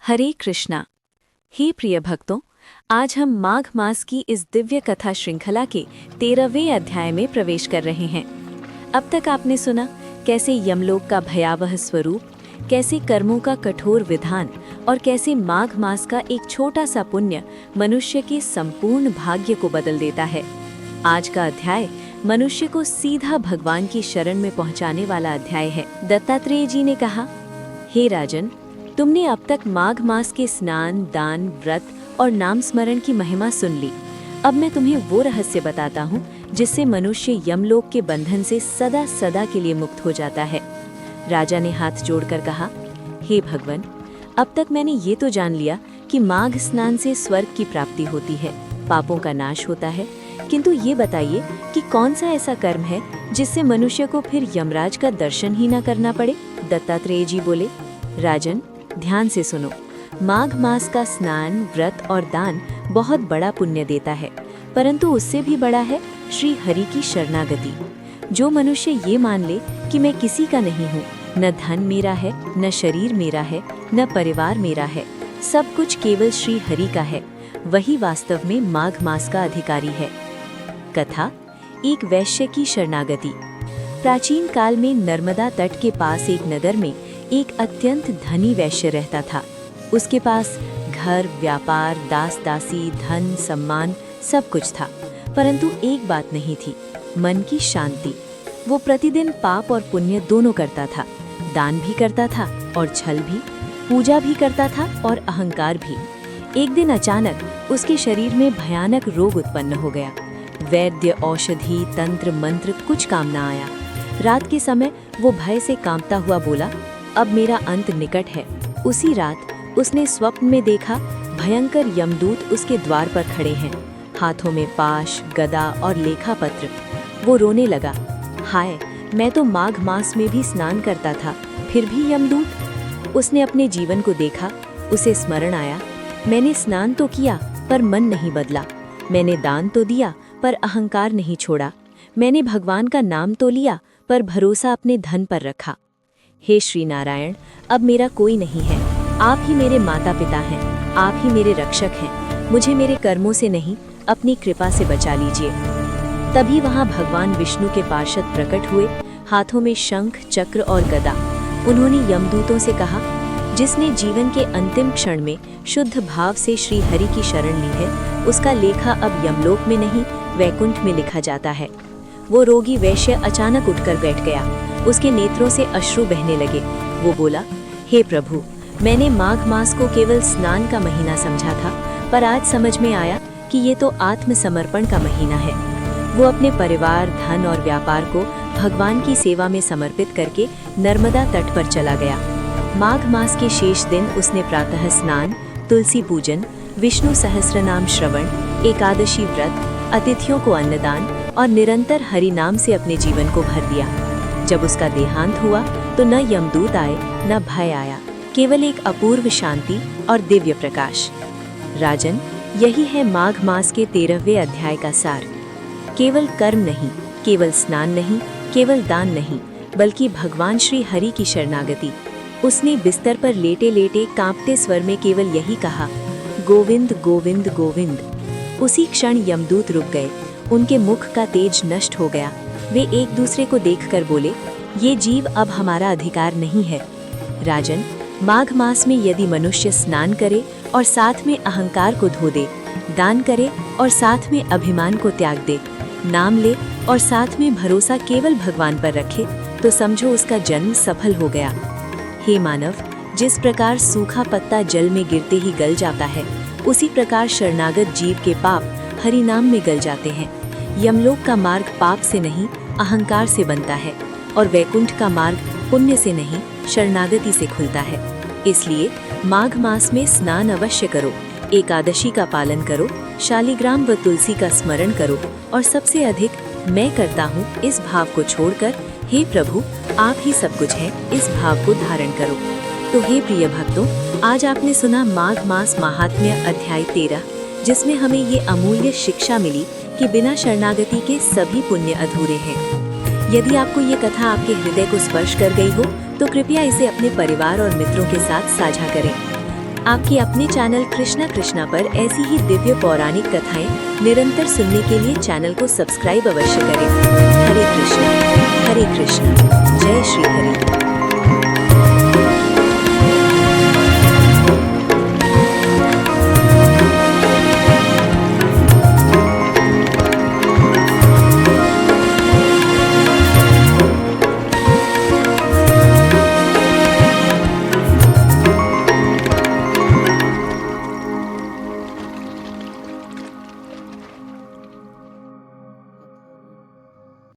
हरे कृष्णा। हे प्रिय भक्तों, आज हम माघ मास की इस दिव्य कथा श्रृंखला के 13वें अध्याय में प्रवेश कर रहे हैं। अब तक आपने सुना कैसे यमलोक का भयावह स्वरूप, कैसे कर्मों का कठोर विधान और कैसे माघ मास का एक छोटा सा पुण्य मनुष्य के संपूर्ण भाग्य को बदल देता है। आज का अध्याय मनुष्य को सीधा भगवान की शरण में पहुंचाने वाला अध्याय है। दत्तात्रेय जी ने कहा, हे राजन, तुमने अब तक माघ मास के स्नान, दान, व्रत और नाम स्मरण की महिमा सुन ली। अब मैं तुम्हें वो रहस्य बताता हूँ जिससे मनुष्य यमलोक के बंधन से सदा सदा के लिए मुक्त हो जाता है। राजा ने हाथ जोड़कर कहा, हे भगवान, अब तक मैंने ये तो जान लिया कि माघ स्नान से स्वर्ग की प्राप्ति होती है, पापों का नाश होता है, किंतु ये बताइए कि कौन सा ऐसा कर्म है जिससे मनुष्य को फिर यमराज का दर्शन ही न करना पड़े। दत्तात्रेय जी बोले, राजन, ध्यान से सुनो। माघ मास का स्नान, व्रत और दान बहुत बड़ा पुण्य देता है, परंतु उससे भी बड़ा है श्री हरि की शरणागति। जो मनुष्य ये मान ले कि मैं किसी का नहीं हूँ, न धन मेरा है, न शरीर मेरा है, न परिवार मेरा है, सब कुछ केवल श्री हरि का है, वही वास्तव में माघ मास का अधिकारी है। कथा, एक वैश्य की शरणागति। प्राचीन काल में नर्मदा तट के पास एक नगर में एक अत्यंत धनी वैश्य रहता था। उसके पास घर, व्यापार, दास दासी, धन, सम्मान सब कुछ था, परंतु एक बात नहीं थी, मन की शांति। वो प्रतिदिन पाप और पुण्य दोनों करता था, दान भी करता था और छल भी, पूजा भी करता था और अहंकार भी। एक दिन अचानक उसके शरीर में भयानक रोग उत्पन्न हो गया। वैद्य, औषधि, तंत्र, मंत्र कुछ काम ना आया। रात के समय वो भय से कांपता हुआ बोला, अब मेरा अंत निकट है। उसी रात उसने स्वप्न में देखा भयंकर यमदूत उसके द्वार पर खड़े हैं, हाथों में पाश, गदा और लेखा पत्र। वो रोने लगा, हाय, मैं तो माघ मास में भी स्नान करता था, फिर भी यमदूत। उसने अपने जीवन को देखा, उसे स्मरण आया, मैंने स्नान तो किया पर मन नहीं बदला, मैंने दान तो दिया पर अहंकार नहीं छोड़ा, मैंने भगवान का नाम तो लिया पर भरोसा अपने धन पर रखा। हे श्री नारायण, अब मेरा कोई नहीं है, आप ही मेरे माता पिता हैं, आप ही मेरे रक्षक हैं, मुझे मेरे कर्मों से नहीं अपनी कृपा से बचा लीजिए। तभी वहां भगवान विष्णु के पार्षद प्रकट हुए, हाथों में शंख, चक्र और गदा। उन्होंने यमदूतों से कहा, जिसने जीवन के अंतिम क्षण में शुद्ध भाव से श्री हरि की शरण ली है, उसका लेखा अब यमलोक में नहीं वैकुंठ में लिखा जाता है। वो रोगी वैश्य अचानक उठकर बैठ गया, उसके नेत्रों से अश्रु बहने लगे। वो बोला, हे प्रभु, मैंने माघ मास को केवल स्नान का महीना समझा था, पर आज समझ में आया कि ये तो आत्मसमर्पण का महीना है। वो अपने परिवार, धन और व्यापार को भगवान की सेवा में समर्पित करके नर्मदा तट पर चला गया। माघ मास के शेष दिन उसने प्रातः स्नान, तुलसी पूजन, विष्णु सहस्रनाम श्रवण, एकादशी व्रत, अतिथियों को अन्नदान और निरंतर हरि नाम से अपने जीवन को भर दिया। जब उसका देहांत हुआ तो न यमदूत आए न भय आया, केवल एक अपूर्व शांति और दिव्य प्रकाश। राजन, यही है माघ मास के 13वें अध्याय का सार। केवल कर्म नहीं, केवल स्नान नहीं, केवल दान नहीं, बल्कि भगवान श्री हरि की शरणागति। उसने बिस्तर पर लेटे लेटे कांपते स्वर में केवल यही कहा, गोविंद गोविंद गोविंद। उसी क्षण यमदूत रुक गए, उनके मुख का तेज नष्ट हो गया। वे एक दूसरे को देखकर बोले, ये जीव अब हमारा अधिकार नहीं है। राजन, माघ मास में यदि मनुष्य स्नान करे और साथ में अहंकार को धो दे, दान करे और साथ में अभिमान को त्याग दे, नाम ले और साथ में भरोसा केवल भगवान पर रखे, तो समझो उसका जन्म सफल हो गया। हे मानव, जिस प्रकार सूखा पत्ता जल में गिरते ही गल जाता है, उसी प्रकार शरणागत जीव के पाप हरि नाम में गल जाते हैं। यमलोक का मार्ग पाप से नहीं अहंकार से बनता है और वैकुंठ का मार्ग पुण्य से नहीं शरणागति से खुलता है। इसलिए माघ मास में स्नान अवश्य करो, एकादशी का पालन करो, शालिग्राम व तुलसी का स्मरण करो और सबसे अधिक मैं करता हूँ इस भाव को छोड़कर, हे प्रभु, आप ही सब कुछ है, इस भाव को धारण करो। तो हे प्रिय भक्तों, आज आपने सुना माघ मास महात्म्य अध्याय 13, जिसमें हमें ये अमूल्य शिक्षा मिली कि बिना शरणागति के सभी पुण्य अधूरे हैं। यदि आपको ये कथा आपके हृदय को स्पर्श कर गई हो तो कृपया इसे अपने परिवार और मित्रों के साथ साझा करें। आपके अपने चैनल कृष्णा कृष्णा पर ऐसी ही दिव्य पौराणिक कथाएं निरंतर सुनने के लिए चैनल को सब्सक्राइब अवश्य करें। हरे कृष्णा। हरे कृष्णा।